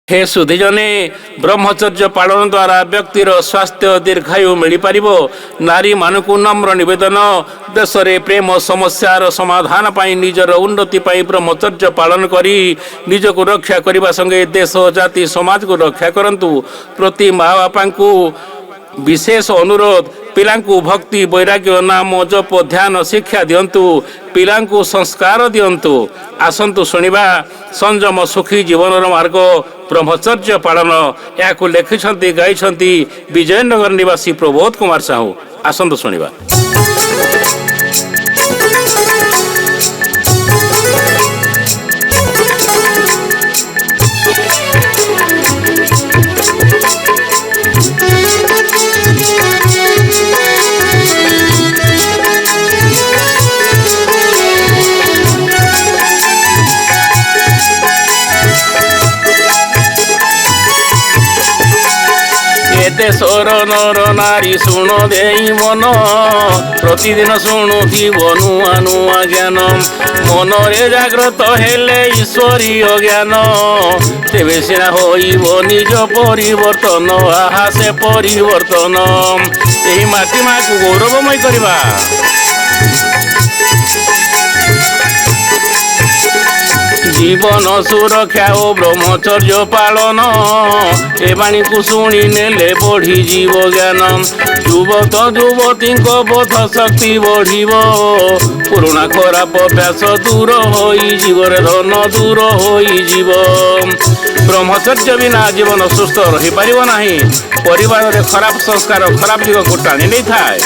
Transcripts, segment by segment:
हे सुधीजने ब्रह्मचर्य पालन द्वारा व्यक्तिर स्वास्थ्य दीर्घायु मिल पार। नारी मानक नम्र निवेदन देश में प्रेम समस्यार समाधान पाई निजर उन्नति पाई ब्रह्मचर्य पालन करी निजको रक्षा करने संगे देश जाति समाज को रक्षा करंतु। प्रति माँ बापा को विशेष अनुरोध पिलांकु भक्ति वैराग्य नाम जप ध्यान शिक्षा दिंतु पिलांकु संस्कार दिंतु। आसंतु सुनिबा संयम सुखी जीवन मार्ग ब्रह्मचर्य पालन। या लिखिं गाई विजयनगर निवासी प्रबोध कुमार साहू। आसंतु सुनिबा। देशर नर नारी शुण दे मन प्रतिदिन शुणुथिब नुआ नुआ ज्ञान मन रे जाग्रत हेले ईश्वरीय ज्ञान तेबे सिना होइब निज परिवर्तन। आहा से परिवर्तन एही माटी माँ को गौरवमय करवा। जीवन सुरक्षा और ब्रह्मचर्य पालन ए बाणी को शुणी नेले बढ़ी जीव ज्ञान। युवक युवती बोध शक्ति बढ़ पुराणा खराब अभ्यास दूर हो धन दूर हो। ब्रह्मचर्य बिना जीवन सुस्थ रही पारिब नाही। परिवार रे खराब संस्कार खराब दिग को टाणी नहीं थाए।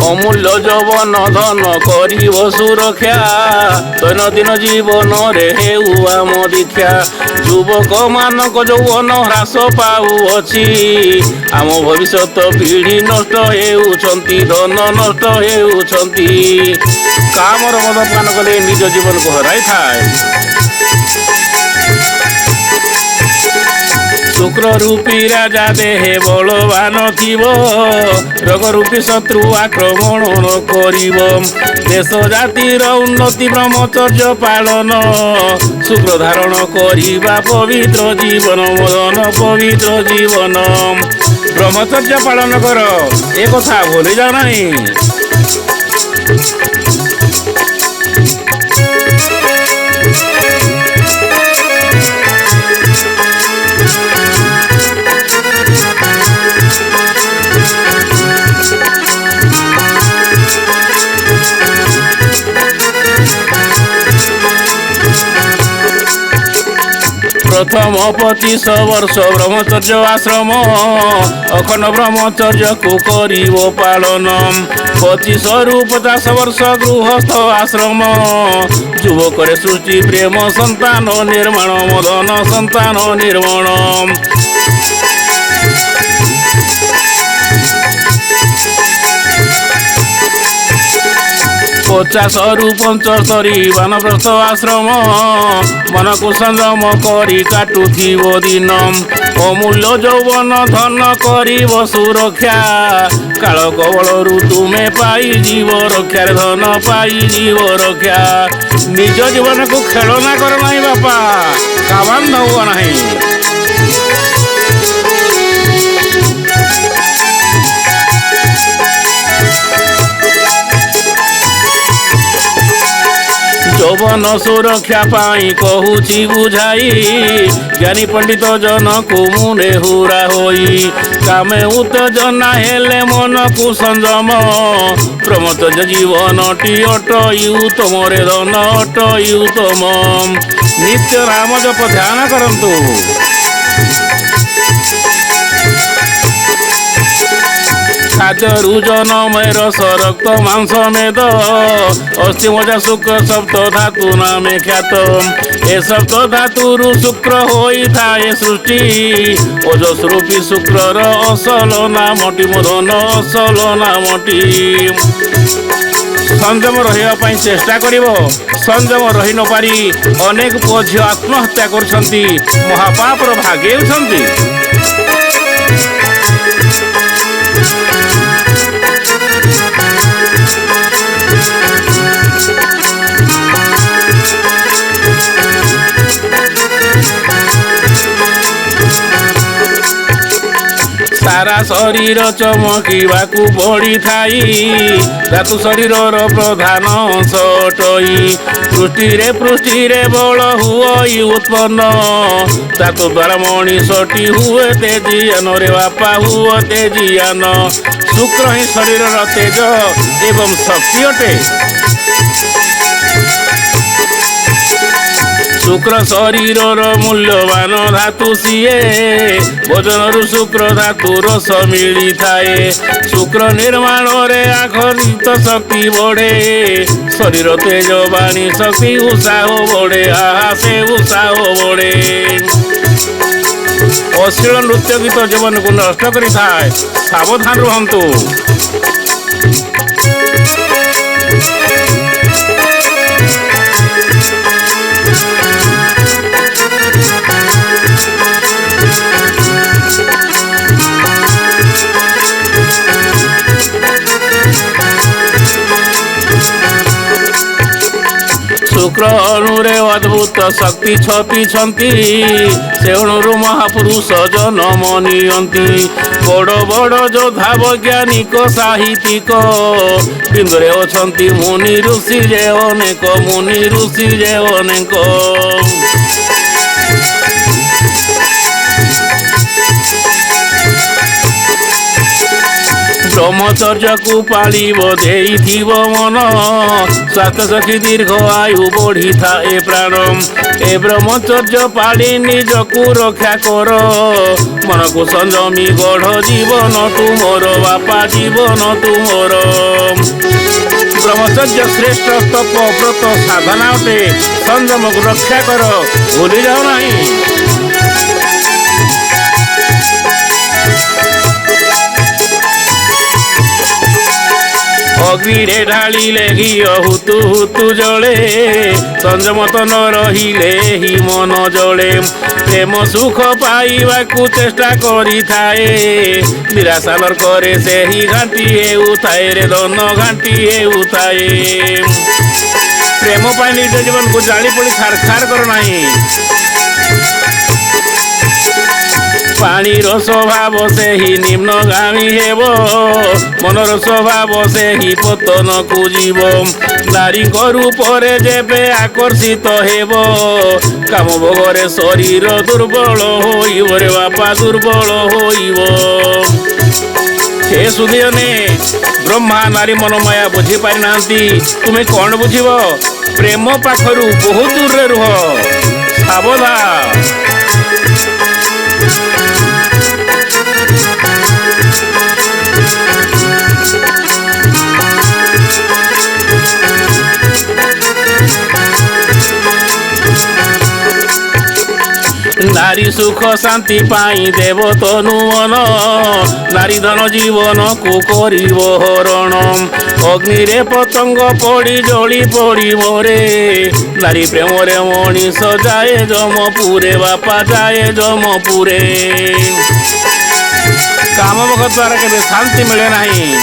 अमूल्य जवन धन करिब सुरक्षा दैनंदिन जीवन रे हेउ आम दीक्षा। युवक मानक यौवन ह्रास पाउअछि आम भविष्यत पीढ़ी नष्ट हेउछंती धन नष्ट हेउछंती। कामर मदपान कले निज जीवन को हराई थाए। शुक्र रूपी राजा देहे बलवान थिब रोग रूपी शत्रु आक्रमण न करिब। देश जातिर उन्नति ब्रह्मचर्य पालन शुक्र धारण करिबा पवित्र जीवन मदन पवित्र जीवन। ब्रह्मचर्य पालन कर ए कथा भूली जा नहीं। प्रथम 25 वर्ष ब्रह्मचर्य आश्रम अखंड ब्रह्मचर्य को करिब पालन। 25 रु 50 वर्ष गृहस्थ आश्रम युवक सृष्टि प्रेम संतान निर्माण मदन संतान निर्माण। 50 रु 75 वानप्रस्थ आश्रम मन को संयम करी काटुथिब दिन। अमूल्य यौवन धन करिब सुरक्षा काल कवल तुमे पाई जीव रक्षा धन पाई जीव रक्षा। निज जीवन को खेलना कर नहीं बापा काबान हो नहीं। यौवन सुरक्षा पाई कहूची बुझाई ज्ञानी पंडित जन को मुने हुरा होई। कामे उत्तेजना हेले मन को संयम ब्रह्मचर्य जीवन टी अटई उत्तम रे धन अटई उत्तम। नित्य नाम जप ध्यान करंतु। खाद्य रुजन मेर रक्त मांस मेद अस्थि मजा शुक्र सप्त धातु नामे ख्यात। ए सप्त धातु शुक्र होई थाए सृष्टि ओजस रूपी शुक्र असल नामटी मदन असल नामटी। ସଂଯମ ରହିବା ପାଇଁ ଚେଷ୍ଟା କରିବ। ସଂଯମ ରହି ନ ପାରି ଅନେକ ପୁଅ ଝିଅ ଆତ୍ମହତ୍ୟା କରୁଛନ୍ତି, ମହାପାପର ଭାଗି ହେଉଛନ୍ତି। ସାରା ଶରୀର ଚମକିବାକୁ ପଡ଼ିଥାଇ, ଧାତୁ ଶରୀରର ପ୍ରଧାନ ଅଂଶ ଅଟଇ, ପୃଷ୍ଠିରେ ବଳ ହୁଅଇ ଉତ୍ପନ୍ନ, ଧାତୁ ଦ୍ୱାରା ମଣିଷଟି ହୁଏ ତେଜିୟାନ। ରେ ବାପା ହୁଅ ତେଜିୟାନ। ଶୁକ୍ର ହିଁ ଶରୀରର ତେଜ ଏବଂ ଶକ୍ତି ଅଟେ। ଶୁକ୍ର ଶରୀରର ମୂଲ୍ୟବାନ ଧାତୁ ସିଏ, ଭୋଜନରୁ ଶୁକ୍ର ଧାତୁ ରସ ମିଳିଥାଏ। ଶୁକ୍ର ନିର୍ମାଣରେ ଆଘରିତ ଶକ୍ତି ବଢ଼େ, ଶରୀର ତେଜ ବାଣୀ ଶକ୍ତି ଉତ୍ସାହ ବଢ଼େ। ଆହା ସେ ଉତ୍ସାହ ବଢ଼େ। ଅଶ୍ଳୀଳ ନୃତ୍ୟ ଗୀତ ଜୀବନକୁ ନଷ୍ଟ କରିଥାଏ, ସାବଧାନ ରୁହନ୍ତୁ। ଶୁକ୍ର ଅଣୁରେ ଅଦ୍ଭୁତ ଶକ୍ତି ଛପିଛନ୍ତି, ସେ ଅଣୁରୁ ମହାପୁରୁଷ ଜନ୍ମ ନିଅନ୍ତି। ବଡ଼ ବଡ଼ ଯୋଦ୍ଧା ବୈଜ୍ଞାନିକ ସାହିତ୍ୟିକ, ବିନ୍ଦୁରେ ଅଛନ୍ତି ମୁନି ଋଷି ଯେ ଅନେକ, ମୁନି ଋଷି ଯେ ଅନେକ। ବ୍ରହ୍ମଚର୍ଯ୍ୟକୁ ପାଳିବ ଦେଇଥିବ ମନ, ସ୍ୱାସ୍ଥ୍ୟ ସଖୀ ଦୀର୍ଘ ଆୟୁ ବଢ଼ିଥାଏ ପ୍ରାଣ। ଏ ବ୍ରହ୍ମଚର୍ଯ୍ୟ ପାଳି ନିଜକୁ ରକ୍ଷା କର, ମନକୁ ସଂଯମୀ ଗଢ଼ ଜୀବନ ତୁମର ବାପା, ଜୀବନ ତୁମର। ବ୍ରହ୍ମଚର୍ଯ୍ୟ ଶ୍ରେଷ୍ଠ ତପ ବ୍ରତ ସାଧନା ଅଟେ। ସଂଯମକୁ ରକ୍ଷା କର, ଭୁଲି ଯାଅ ନାହିଁ। ଅଗ୍ନିରେ ଢାଳିଲେ ଘିଅ ହୁତୁ ହୁତୁ ଜଳେ, ସଂଯମ ତ ନ ରହିଲେ ହିଁ ମନ ଜଳେ। ପ୍ରେମ ସୁଖ ପାଇବାକୁ ଚେଷ୍ଟା କରିଥାଏ, ନିରାଶା ନର୍କରେ ସେହି ଘାଣ୍ଟି ହେଉଥାଏ ରେ ଧନ ଘାଣ୍ଟି ହେଉଥାଏ। ପ୍ରେମ ପାଇଁ ନିଜ ଜୀବନକୁ ଜାଳି ପୋଡ଼ି ଛାରଖାର କର ନାହିଁ। ପାଣିର ସ୍ୱଭାବ ସେହି ନିମ୍ନଗାମୀ ହେବ, ମନର ସ୍ୱଭାବ ସେହି ପତନକୁ ଯିବ। ନାରୀଙ୍କ ରୂପରେ ଯେବେ ଆକର୍ଷିତ ହେବ, କାମ ଭୋଗରେ ଶରୀର ଦୁର୍ବଳ ହୋଇବ ରେ ବାପା, ଦୁର୍ବଳ ହୋଇବ। ହେ ସୁଧିଅନେ, ବ୍ରହ୍ମା ନାରୀ ମନୋମାୟା ବୁଝିପାରି ନାହାନ୍ତି, ତୁମେ କ'ଣ ବୁଝିବ? ପ୍ରେମ ପାଖରୁ ବହୁତ ଦୂରରେ ରୁହ, ସାବଧାନ। नारी सुख शांति पाई देव तनु मन, नारी धन जीवन को करिव हरण। अग्नि रे पतंग पड़ी जली पड़ी मोरे, नारी प्रेम रे मनीष जाए जमपुरे बापा, जाए जमपुरे। काम भोग द्वारा केबे शांति मिले नहीं,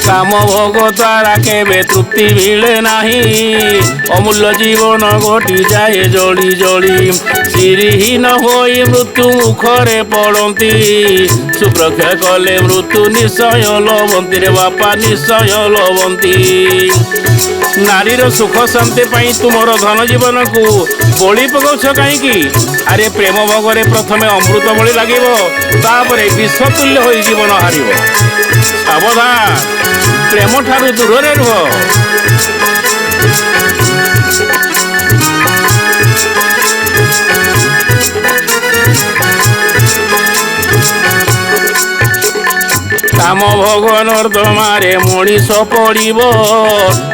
काम भोग द्वारा केबे तृप्ति मिले नहीं। अमूल्य जीवन घटी जाए जली जली, श्रीहीन होई मृत्यु मुखरे पड़ती। सुप्रक्षा कले मृत्यु निश्चय लभंती रे बापा, निश्चय लभंती। नारीर सुख शांति पाई तुमर धन जीवन को बलि पकाउछ कहीं? अरे प्रेम भोगरे प्रथमे अमृत भली लागिबो, तापरे विषतुल्य होई जीवन हारिबो। सावधान, प्रेम ठारू दूर रुह। କାମ ଭୋଗ ନର୍ଦ୍ଦମାରେ ମଣିଷ ପଡ଼ିବ,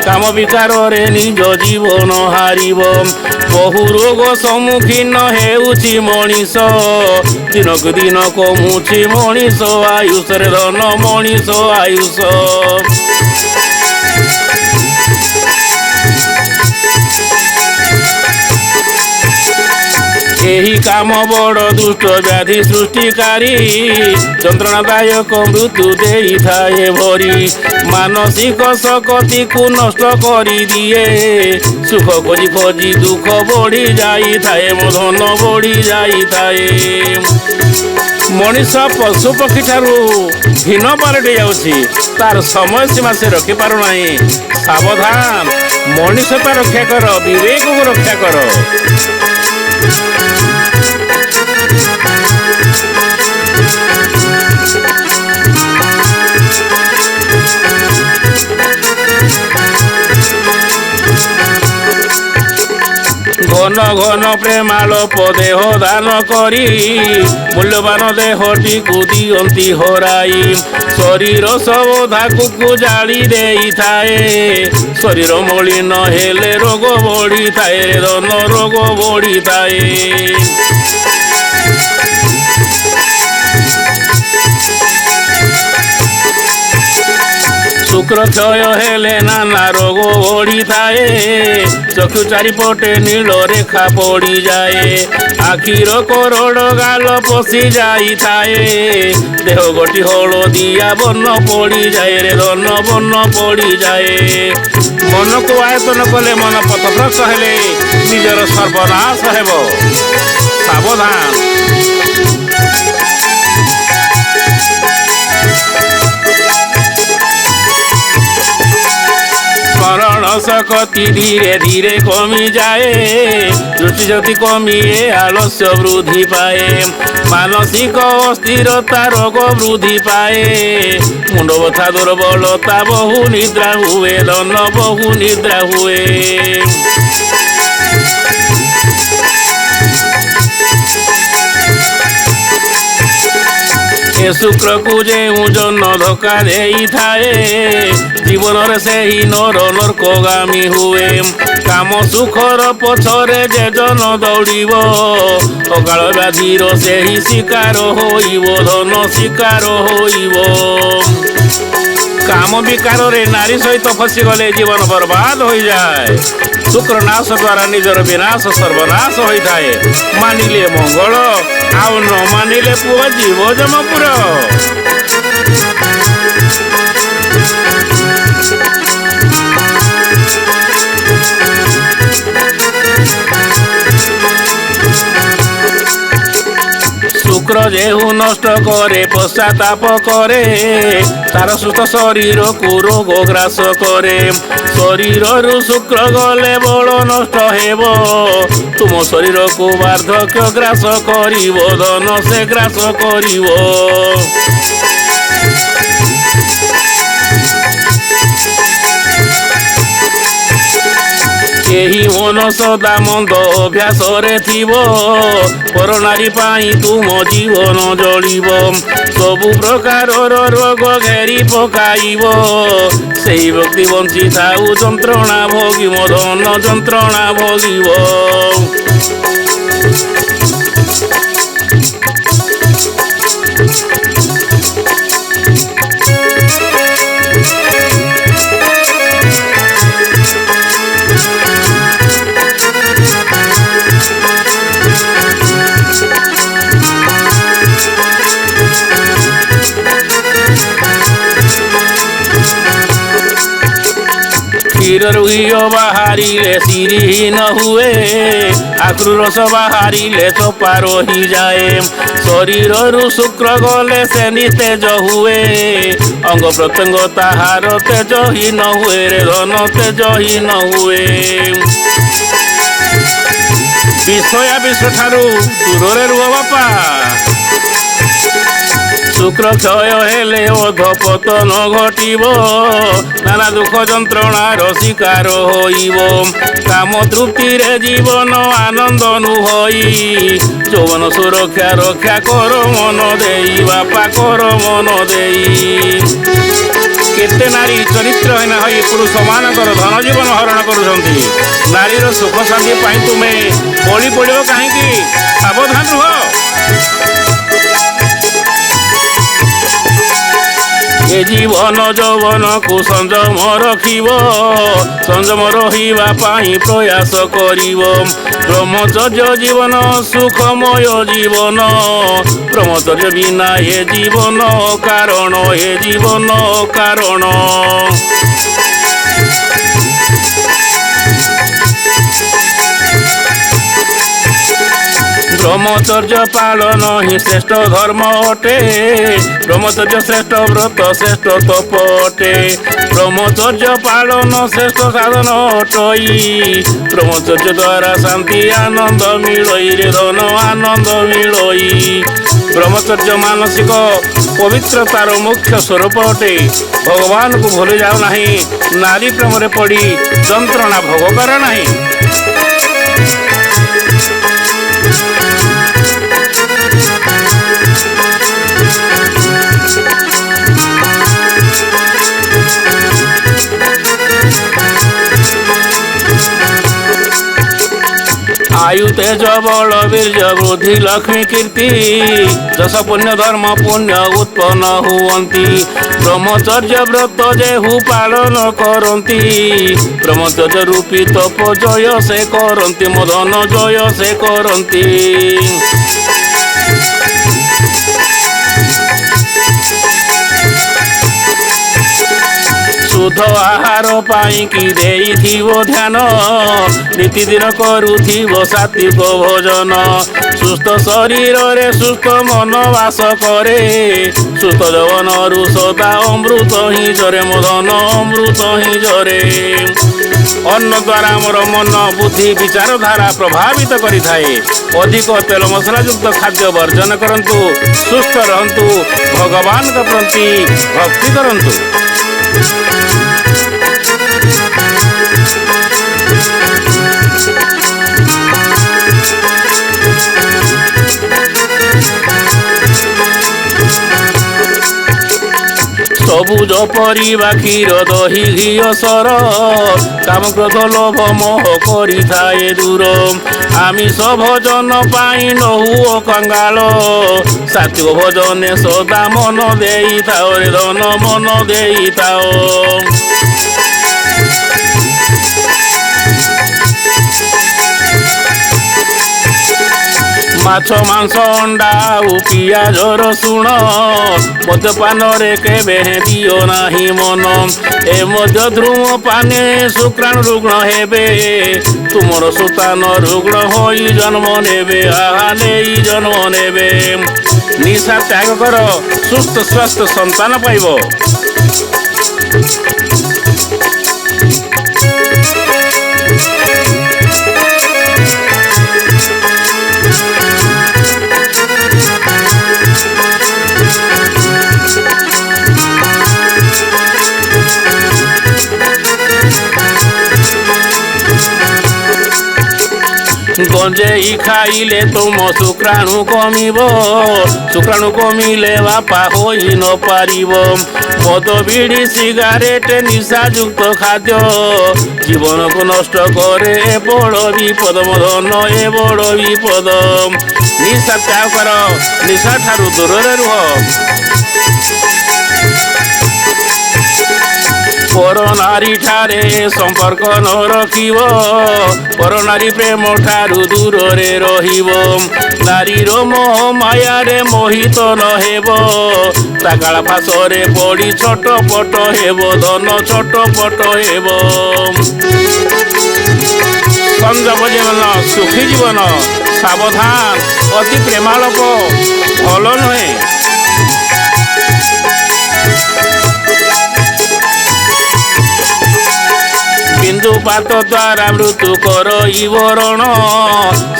କାମ ବିକାରରେ ନିଜ ଜୀବନ ହାରିବ। ବହୁ ରୋଗ ସମ୍ମୁଖୀନ ହେଉଛି ମଣିଷ, ଦିନକୁ ଦିନ କମୁଛି ମଣିଷ ଆୟୁଷରେ ଧନ ମଣିଷ ଆୟୁଷ। ଏହି କାମ ବଡ଼ ଦୁଷ୍ଟ ବ୍ୟାଧି ସୃଷ୍ଟିକାରୀ, ଯନ୍ତ୍ରଣାଦାୟକ ମୃତ୍ୟୁ ଦେଇଥାଏ ଭରି। ମାନସିକ ଶକ୍ତିକୁ ନଷ୍ଟ କରିଦିଏ, ସୁଖ ଖୋଜି ଖୋଜି ଦୁଃଖ ବଢ଼ି ଯାଇଥାଏ, ଧନ ବଢ଼ି ଯାଇଥାଏ। ମଣିଷ ପଶୁ ପକ୍ଷୀ ଠାରୁ ହୀନ ପାଲଟି ଯାଉଛି, ତାର ସମୟ ସୀମା ସେ ରଖିପାରୁନାହିଁ। ସାବଧାନ, ମଣିଷତା ରକ୍ଷା କର, ବିବେକକୁ ରକ୍ଷା କର। ঘন ঘন প্রেমালোপ দেহ দান করি, মূল্যবান দেহটিକୁ ଦିଅନ୍ତି ହରାଇ। ଶରୀର ସବଧାକୁ ଜାଳି ଦେଇଥାଏ, ଶରୀର ମଳିନ ହେଲେ ରୋଗ ବଢ଼ିଥାଏ, ଧନ ରୋଗ ବଢ଼ିଥାଏ। ଶୁକ୍ର କ୍ଷୟ ହେଲେ ନାନା ରୋଗ ବଢ଼ିଥାଏ, ଚକ୍ଷୁ ଚାରିପଟେ ନୀଳ ରେଖା ପଡ଼ିଯାଏ, ଆଖିର କରୋଡ଼ ଗାଲ ପଶି ଯାଇଥାଏ, ଦେହ ଗୋଟି ହଳଦିଆ ବର୍ଣ୍ଣ ପଡ଼ିଯାଏ, ଧନ ବର୍ଣ୍ଣ ପଡ଼ିଯାଏ। ମନକୁ ଆୟତନ କଲେ ମନ ପଥଭ୍ରଷ୍ଟ ହେଲେ ନିଜର ସର୍ବନାଶ ହେବ। ସାବଧାନ। ସ୍ମରଣ ଶକ୍ତି ଧୀରେ ଧୀରେ କମିଯାଏ, ଦୃଷ୍ଟିଶକ୍ତି କମିଏ, ଆଳସ୍ୟ ବୃଦ୍ଧି ପାଏ, ମାନସିକ ଅସ୍ଥିରତା ରୋଗ ବୃଦ୍ଧି ପାଏ, ମୁଣ୍ଡ ବଥା ଦୁର୍ବଳତା ବହୁ ନିଦ୍ରା ହୁଏ, ଧନ ବହୁ ନିଦ୍ରା ହୁଏ। ଏ ଶୁକ୍ରକୁ ଯେଉଁ ଜନ ଧୋକା ଦେଇଥାଏ, ଜୀବନରେ ସେହି ନର ନର୍କଗାମୀ ହୁଏ। କାମ ସୁଖର ପଛରେ ଯେ ଜନ ଦୌଡ଼ିବ, ଅକାଳ ବ୍ୟାଧିର ସେହି ଶିକାର ହୋଇବ, ଧନ ଶିକାର ହୋଇବ। କାମ ବିକାରରେ ନାରୀ ସହିତ ଫସିଗଲେ ଜୀବନ ବର୍ବାଦ ହୋଇଯାଏ। ଶୁକ୍ର ନାଶ ଦ୍ୱାରା ନିଜର ବିନାଶ ସର୍ବନାଶ ହୋଇଥାଏ। ମାନିଲେ ମଙ୍ଗଳ, ଆଉ ନ ମାନିଲେ ପୁଅ ଯିବ ଯମପୁର। ଶୁକ୍ର ଯେହୁ ନଷ୍ଟ କରେ ପଶ୍ଚାତାପ କରେ, ତାର ସୁସ୍ଥ ଶରୀରକୁ ରୋଗ ଗ୍ରାସ କରେ। ଶରୀରରୁ ଶୁକ୍ର ଗଲେ ବଳ ନଷ୍ଟ ହେବ, ତୁମ ଶରୀରକୁ ବାର୍ଦ୍ଧକ୍ୟ ଗ୍ରାସ କରିବ, ଧନ ସେ ଗ୍ରାସ କରିବ। ଏହି ମନ ସଦା ମନ୍ଦ ଅଭ୍ୟାସରେ ଥିବ, ପର ନାରୀ ପାଇଁ ତୁମ ଜୀବନ ଜଳିବ। ସବୁ ପ୍ରକାରର ରୋଗ ଘେରି ପକାଇବ, ସେହି ବ୍ୟକ୍ତି ବଞ୍ଚିଥାଉ ଯନ୍ତ୍ରଣା ଭୋଗିବ, ଧନ ଯନ୍ତ୍ରଣା ଭୋଗିବ। କ୍ଷୀରରୁ ଘିଅ ବାହାରିଲେ ସିରିହୀନ ହୁଏ, ଆଖରୁ ରସ ବାହାରିଲେ ଚୋପା ରହିଯାଏ। ଶରୀରରୁ ଶୁକ୍ର ଗଲେ ସେ ନିସ୍ତେଜ ହୁଏ, ଅଙ୍ଗ ପ୍ରତ୍ୟଙ୍ଗ ତାହାର ତେଜହୀନ ହୁଏ, ଧନ ତେଜହୀନ ହୁଏ। ବିଷୟା ବିଷ ଠାରୁ ଦୂରରେ ରୁହ ବାପା। शुक्र क्षय हेले अधपतन घटिब नाना दुख যন্ত্রণার শিকার হইব কাম তৃপ্তিরে জীবন আনন্দ নুহই যৌবন সুরক্ষা রক্ষা কর মন দেই বাপা কর মন দেই কেতে নারী চরিত্রহীন হই পুরুষମାନଙ୍କର ଧନ ଜୀବନ ହରଣ କରୁଛନ୍ତି ନାରୀର ସୁଖ ଶାନ୍ତି ପାଇଁ ତୁମେ ବଳି ପଡ଼ିବ କାହିଁକି ସାବଧାନ ରୁହ ए जीवन যৌবন को संयम रखिब संयम रहिबा पाई प्रयास करिब ब्रह्मचर्य जीवन सुखमय जीवन ब्रह्मचर्य बिना ए जीवन कारण ए जीवन कारण ब्रह्मचर्य पालन ही श्रेष्ठ धर्म अटे ब्रह्मचर्य श्रेष्ठ व्रत श्रेष्ठ तप अटे ब्रह्मचर्य पालन श्रेष्ठ साधन अटई ब्रह्मचर्य द्वारा शांति आनंद मिलई रे धन आनंद मिलई ब्रह्मचर्य मानसिक पवित्रतार मुख्य स्वरूप अटे भगवान को भूली जाओ नहीं नारी प्रेम रे पड़ी जंत्रणा भोग कर नहीं आयु तेज बल वीर्य वृद्धि लक्ष्मी कीर्ति जस पुण्य धर्म पुण्य उत्पन्न हुवंती ब्रह्मचर्य व्रत जेहु पालन करती ब्रह्मचर्य रूपी तप जय से करती मदन जय से करती शुद्ध आहार पाई कि देइथिबो ध्यान नीतिदिन करुथिबो सात्विक भोजन सुस्थ शरीर रे सुस्थ मन वास करे सुस्थ जवन रु सदा अमृत ही जरे मदन अमृत ही जरे अन्न द्वारा आमर मन बुद्धि विचारधारा प्रभावित करि थाए अधिक तेल मसला युक्त खाद्य वर्जन करंतु सुस्थ रहंतु भगवान के प्रति भक्ति करंतु सबुज परिवा क्षीर दही घीय सर काम क्रोध लोभ मोह करि थाए दूर आमिष भोजन पाई नहुओ कंगाल सात्विक भोजने सदा मन देई थाओ रे धन मन देई थाओ माछ मांस अंडा पियाज रसुण मद्यपान रे केबे दियो नाही मन ए मध्य ध्रुव पाने शुक्राणु रुग्ण हेबे तुमर सुतान रुग्ण होई जन्म नेबे आहा नेई जन्म नेबे निशा त्याग कर सुस्थ स्वस्थ संतान पाइबो गंजेई खाइले तुम शुक्राणु कमिले बापा होई न पारिब मद बीड़ी सिगारेट निशायुक्त खाद्य जीवन को नष्ट करे ए बड़ विपद मदन ए बड़ विपद निशा त्याग कर निशा ठारू दूर रुह पर नारी ठारे संपर्क न रखिब पर नारी प्रेम ठारू दूर रे रहिब नारी मोह माया रे मोहित न हेब ताकाळ फासरे पड़ी छटपट हेब धन छटपट हेब संजम जीवन सुखी जीवन सावधान अति प्रेमालप भल नुहे ବିନ୍ଦୁପାତ ଦ୍ୱାରା ମୃତ୍ୟୁ କର ଇବରଣ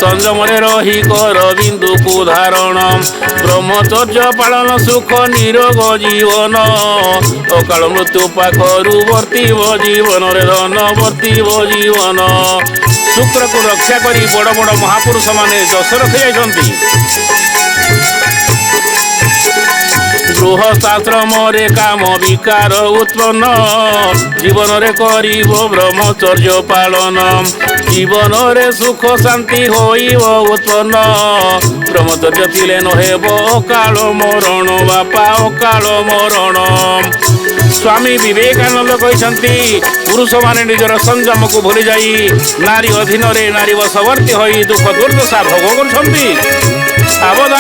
ସଂଯମରେ ରହି କର ବିନ୍ଦୁକୁ ଧାରଣ ବ୍ରହ୍ମଚର୍ଯ୍ୟ ପାଳନ ସୁଖ ନିରୋଗ ଜୀବନ ଅକାଳ ମୃତ୍ୟୁ ପାଖରୁ ବର୍ତ୍ତିବ ଜୀବନରେ ଧନ ବର୍ତ୍ତିବ ଜୀବନ। ଶୁକ୍ରକୁ ରକ୍ଷା କରି ବଡ଼ ବଡ଼ ମହାପୁରୁଷମାନେ ଯଶ ରଖି ଯାଇଛନ୍ତି। ଗୃହସ୍ଥାଶ୍ରମରେ କାମ ବିକାର ଉତ୍ପନ୍ନ ଜୀବନରେ କରିବ ବ୍ରହ୍ମଚର୍ଯ୍ୟ ପାଳନ ଜୀବନରେ ସୁଖ ଶାନ୍ତି ହୋଇବ ଉତ୍ପନ୍ନ ବ୍ରହ୍ମଚର୍ଯ୍ୟ ଥିଲେ ନହେବ ଅକାଳ ମରଣ ବାପା ଅକାଳ ମରଣ। ସ୍ୱାମୀ ବିବେକାନନ୍ଦ କହିଛନ୍ତି ପୁରୁଷମାନେ ନିଜର ସଂଯମକୁ ଭୁଲି ଯାଇ ନାରୀ ଅଧୀନରେ ନାରୀ ବଶବର୍ତ୍ତୀ ହୋଇ ଦୁଃଖ ଦୁର୍ଦ୍ଦଶା ଭୋଗ କରୁଛନ୍ତି। ସାବଧାନ।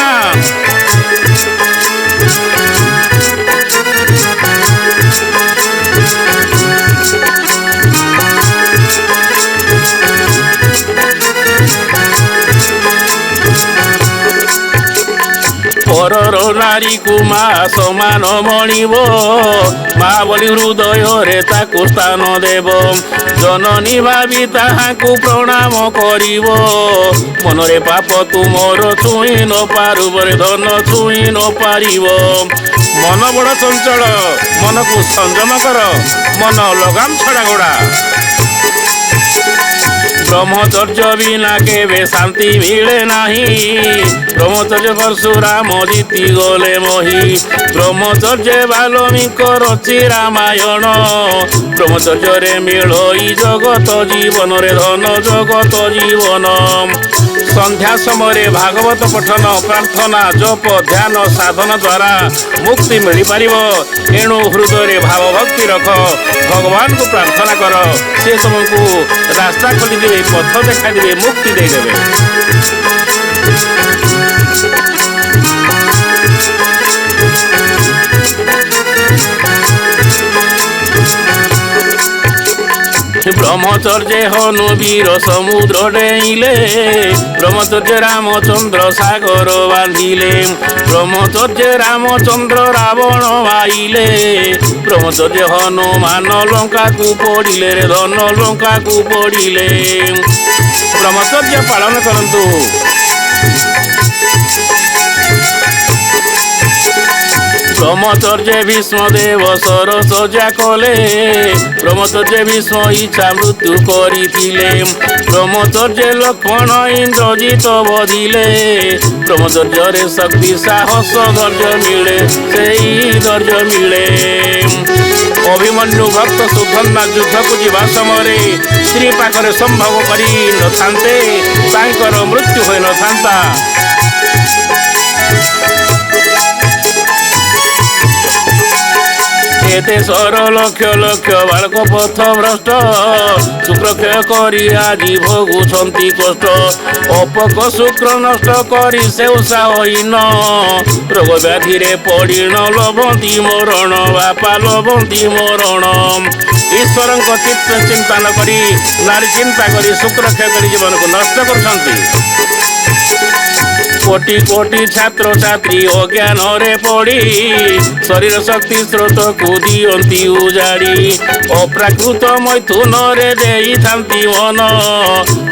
ପରର ନାରୀକୁ ମା ସମାନ ମଣିବ ମା ବୋଲି ହୃଦୟରେ ତାକୁ ସ୍ଥାନ ଦେବ ଜନନୀ ଭାବି ତାହାକୁ ପ୍ରଣାମ କରିବ ମନରେ ପାପ ତୁମର ଛୁଇଁ ନ ପାରୁବରେ ଧନ ଛୁଇଁ ନ ପାରିବ। ମନ ବଡ଼ ଚଞ୍ଚଳ ମନକୁ ସଂଯମ କର ମନ ଲଗାମ ଛଡ଼ା ଗୋଡ଼ା। ବ୍ରହ୍ମଚର୍ଯ୍ୟ ବିନା କେବେ ଶାନ୍ତି ମିଳେ ନାହିଁ ବ୍ରହ୍ମଚର୍ଯ୍ୟ ପରଶୁରାମ ଜିତି ଗଲେ ମହି ବ୍ରହ୍ମଚର୍ଯ୍ୟ ବାଲ୍ମୀଙ୍କ ରଚି ରାମାୟଣ ବ୍ରହ୍ମଚର୍ଯ୍ୟରେ ମିଳଇ ଜଗତ ଜୀବନରେ ଧନ ଜଗତ ଜୀବନ। ସନ୍ଧ୍ୟା ସମୟରେ ଭାଗବତ ପଠନ ପ୍ରାର୍ଥନା ଜପ ଧ୍ୟାନ ସାଧନ ଦ୍ୱାରା ମୁକ୍ତି ମିଳିପାରିବ ଏଣୁ ହୃଦୟରେ ଭାବ ଭକ୍ତି ରଖ ଭଗବାନଙ୍କୁ ପ୍ରାର୍ଥନା କର ସେ ତୁମକୁ ରାସ୍ତା ଖୋଲିଦେବେ ପଥ ଦେଖାଦେବେ ମୁକ୍ତି ଦେଇଦେବେ। ବ୍ରହ୍ମଚର୍ଯ୍ୟ ହନୁ ବୀର ସମୁଦ୍ର ଡେଇଁଲେ ବ୍ରହ୍ମଚର୍ଯ୍ୟ ରାମଚନ୍ଦ୍ର ସାଗର ବାନ୍ଧିଲେ ବ୍ରହ୍ମଚର୍ଯ୍ୟ ରାମଚନ୍ଦ୍ର ରାବଣ ମାଇଲେ ବ୍ରହ୍ମଚର୍ଯ୍ୟ ହନୁମାନ ଲଙ୍କାକୁ ପଡ଼ିଲେ ରେ ଧନ ଲଙ୍କାକୁ ପଡ଼ିଲେ। ବ୍ରହ୍ମଚର୍ଯ୍ୟ ପାଳନ କରନ୍ତୁ। ବ୍ରହ୍ମଚର୍ଯ୍ୟ ଭୀଷ୍ମଦେବ ସରସଜା କଲେ ବ୍ରହ୍ମଚର୍ଯ୍ୟ ଭୀଷ୍ମ ଇଚ୍ଛା ମୃତ୍ୟୁ କରିଥିଲେ ବ୍ରହ୍ମଚର୍ଯ୍ୟ ଲକ୍ଷ୍ମଣ ଇନ୍ଦ୍ରଜିତ ବଧିଲେ ବ୍ରହ୍ମଚର୍ଯ୍ୟରେ ଶକ୍ତି ସାହସ ଧୈର୍ଯ୍ୟ ମିଳେ ସେଇ ଧୈର୍ଯ୍ୟ ମିଳେ। ଅଭିମନ୍ୟୁ ଭକ୍ତ ସୁଧନ୍ନା ଯୁଦ୍ଧକୁ ଯିବା ସମୟରେ ସ୍ତ୍ରୀ ପାଖରେ ସମ୍ଭବ କରି ନଥାନ୍ତେ ତାଙ୍କର ମୃତ୍ୟୁ ହୋଇନଥାନ୍ତା। ଏ ଦେଶର ଲକ୍ଷ ଲକ୍ଷ ବାଳକ ପଥ ଭ୍ରଷ୍ଟ ଶୁକ୍ରକ୍ଷୟ କରି ଆଜି ଭୋଗୁଛନ୍ତି କଷ୍ଟ ଅପକ ଶୁକ୍ର ନଷ୍ଟ କରି ସେଉସାହୀନ ରୋଗ ବ୍ୟାଧିରେ ପଡ଼ିଣ ଲଭନ୍ତି ମରଣ ବାପା ଲଭନ୍ତି ମରଣ। ଈଶ୍ୱରଙ୍କ ଚିତ୍ତ ଚିନ୍ତା ନ କରି ନାରୀ ଚିନ୍ତା କରି ଶୁକ୍ରକ୍ଷୟ କରି ଜୀବନକୁ ନଷ୍ଟ କରୁଛନ୍ତି। କୋଟି କୋଟି ଛାତ୍ରଛାତ୍ରୀ ଅଜ୍ଞାନରେ ପଡ଼ି ଶରୀର ଶକ୍ତି ସ୍ରୋତକୁ ଦିଅନ୍ତି ଉଜାଡ଼ି ଅପ୍ରାକୃତ ମୈଥୁନରେ ଦେଇଥାନ୍ତି ମନ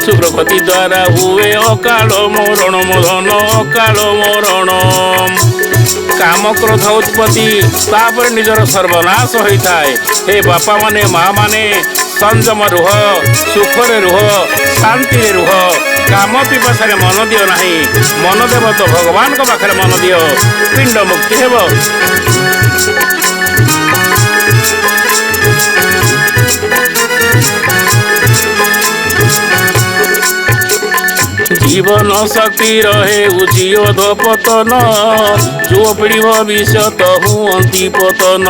ଶୁକ୍ରକ୍ଷତି ଦ୍ୱାରା ହୁଏ ଅକାଳ ମରଣ ଧନ ଅକାଳ ମରଣ। କାମ କ୍ରୋଧ ଉତ୍ପତ୍ତି ତାପରେ ନିଜର ସର୍ବନାଶ ହୋଇଥାଏ। ହେ ବାପା ମାନେ ମା ମାନେ ସଂଯମ ରୁହ ସୁଖରେ ରୁହ ଶାନ୍ତିରେ ରୁହ କାମ ପିପାସାରେ ମନ ଦିଅ ନାହିଁ ମନ ଦେବ ତ ଭଗବାନଙ୍କ ପାଖରେ ମନ ଦିଅ ପିଣ୍ଡ ମୁକ୍ତି ହେବ। ଜୀବନ ଶକ୍ତିର ହେଉଛି ଅଧପତନ ଯୁବପିଢ଼ି ଭବିଷ୍ୟତ ହୁଅନ୍ତି ପତନ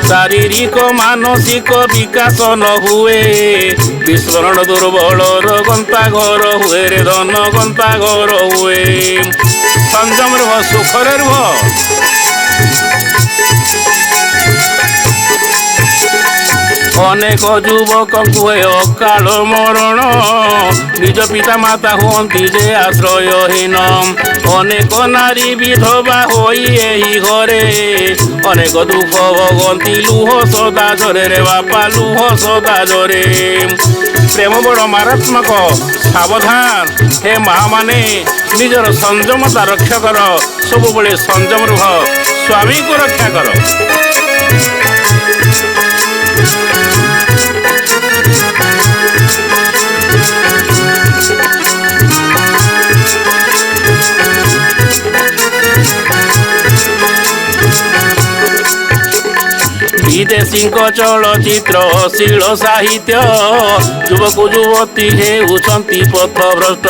ଶାରୀରିକ ମାନସିକ ବିକାଶ ନ ହୁଏ ବିସ୍ମରଣ ଦୁର୍ବଳର ଗନ୍ତା ଘର ହୁଏ ରେ ଧନ ଗନ୍ତା ଘର ହୁଏ। ସଂଯମ ରୁହ ସୁଖରେ ରୁହ। ଅନେକ ଯୁବକଙ୍କୁ ଏ ଅକାଳ ମରଣ ନିଜ ପିତା ମାତା ହୁଅନ୍ତି ଯେ ଆଶ୍ରୟହୀନ। ଅନେକ ନାରୀ ବିଧବା ହୋଇ ଏହି ଘରେ ଅନେକ ଦୁଃଖ ଭୋଗନ୍ତି ଲୁହ ସଦା ଝରେ ରେ ବାପା ଲୁହ ସଦା ଝରେ। ପ୍ରେମ ବଡ଼ ମାରାତ୍ମକ ସାବଧାନ ହେ ମାମାନେ ନିଜର ସଂଯମତା ରକ୍ଷା କର ସବୁବେଳେ ସଂଯମ ରୁହ ସ୍ୱାମୀକୁ ରକ୍ଷା କର। ବିଦେଶୀଙ୍କ ଚଳଚ୍ଚିତ୍ର ଅଶ୍ଳୀଳ ସାହିତ୍ୟ ଯୁବକ ଯୁବତୀ ହେଉଛନ୍ତି ପଥଭ୍ରଷ୍ଟ।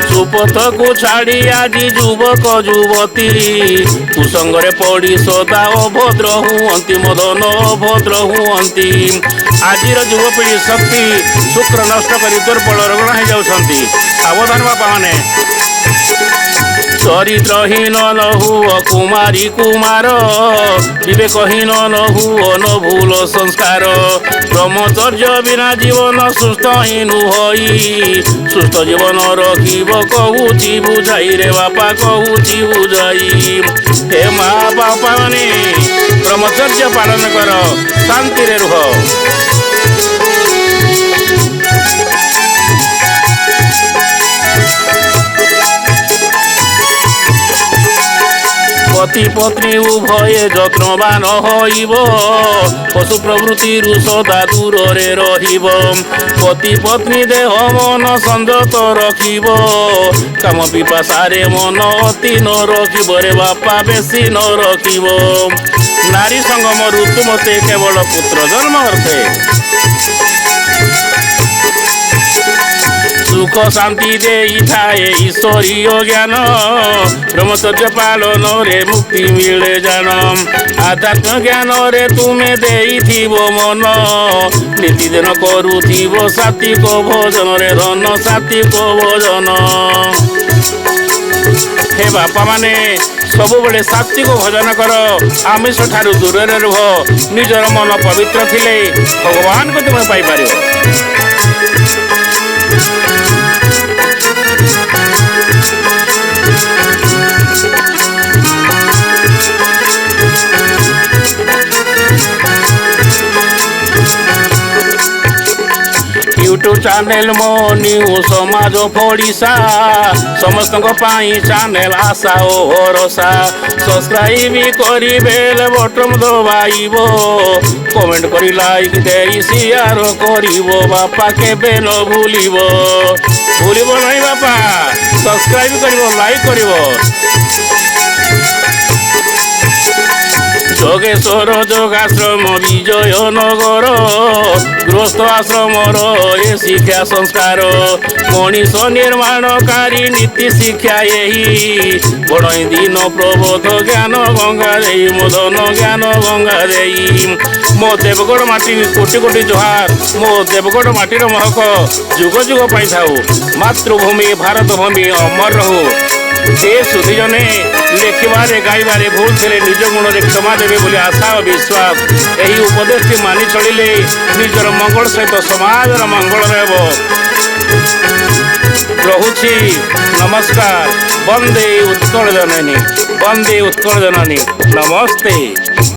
ସୁପଥକୁ ଛାଡ଼ି ଆଜି ଯୁବକ ଯୁବତୀ କୁସଙ୍ଗରେ ପଡ଼ି ସଦା ଅଭଦ୍ର ହୁଅନ୍ତି ମଦନ ଅଭଦ୍ର ହୁଅନ୍ତି। ଆଜିର ଯୁବପିଢ଼ି ଶକ୍ତି ଶୁକ୍ର ନଷ୍ଟ କରି ଦୁର୍ବଳ ରୋଗଣ ହେଇଯାଉଛନ୍ତି। ସାବଧାନ ବାପାମାନେ ଚରିତ୍ରହୀନ ନ ହୁଅ କୁମାରୀ କୁମାର ବିବେକହୀନ ନ ହୁଅ ନ ଭୁଲ ସଂସ୍କାର। ବ୍ରହ୍ମଚର୍ଯ୍ୟ ବିନା ଜୀବନ ସୁସ୍ଥ ହିଁ ନୁହଇ ସୁସ୍ଥ ଜୀବନ ରଖିବ କହୁଛି ବୁଝାଇ ରେ ବାପା କହୁଛି ବୁଝାଇ। ହେ ମା ବାପା ମାନେ ବ୍ରହ୍ମଚର୍ଯ୍ୟ ପାଳନ କର ଶାନ୍ତିରେ ରୁହ। ପତି ପତ୍ନୀ ଉଭୟେ ଯତ୍ନବାନ ହୋଇବ ପଶୁ ପ୍ରବୃତ୍ତିରୁ ସଦା ଦୂରରେ ରହିବ। ପତି ପତ୍ନୀ ଦେହ ମନ ସଂଯତ ରଖିବ କାମ ପିପାସାରେ ମନ ଅତି ନ ରଖିବ ରେ ବାପା ବେଶୀ ନ ରଖିବ। ନାରୀ ସଙ୍ଗମ ଋତୁ ମତେ କେବଳ ପୁତ୍ର ଜନ୍ମ ଅର୍ଥେ। ସୁଖ ଶାନ୍ତି ଦେଇଥାଏ ଈଶ୍ୱରୀୟ ଜ୍ଞାନ ବ୍ରହ୍ମଚର୍ଯ୍ୟ ପାଳନରେ ମୁକ୍ତି ମିଳେ ଜାଣ। ଆଧ୍ୟାତ୍ମ ଜ୍ଞାନରେ ତୁମେ ଦେଇଥିବ ମନ ନିତିଦିନ କରୁଥିବ ସାତ୍ୱିକ ଭୋଜନରେ ଧନ ସାତ୍ୱିକ ଭୋଜନ। ହେ ବାପା ମାନେ ସବୁବେଳେ ସାତ୍ୱିକ ଭୋଜନ କର ଆମିଷ ଠାରୁ ଦୂରରେ ରୁହ। ନିଜର ମନ ପବିତ୍ର ଥିଲେ ଭଗବାନଙ୍କୁ ତୁମେ ପାଇପାରିବ। यूट्यूब चैनल मो न्यू समाज पड़िशा समस्तों चैनल आशा ओ भरोसा। सब्सक्राइब करी बेल बटन दबाइब कमेंट करी लाइक दे शेयर करिबो बापा केबे न भूलिबो नहीं बापा सब्सक्राइब करिबो लाइक करिबो। जोगेश्वर जोगाश्रम विजय नगर गृहस्थ आश्रमर ए शिक्षा संस्कार मनीष निर्माणकारी नीति शिक्षा यही बड़ई दिन प्रबोध ज्ञान गंगा दे मदन ज्ञान गंगा दे। मो देवगढ़ माटी कोटि कोटि जोहार मो देवगढ़ माटीर महक जुग जुग पाई थाऊ। मातृभूमि भारत भूमि अमर रहू। से सुधीजने लेखिबारे गाइबारे भूल थे निज गुण में क्षमा देवे बोली आशा और विश्वास। यही उपदेश मानि चलिले निजर मंगल सहित समाजर मंगल रहुछि। नमस्कार। वंदे उत्कल जननी नमस्ते।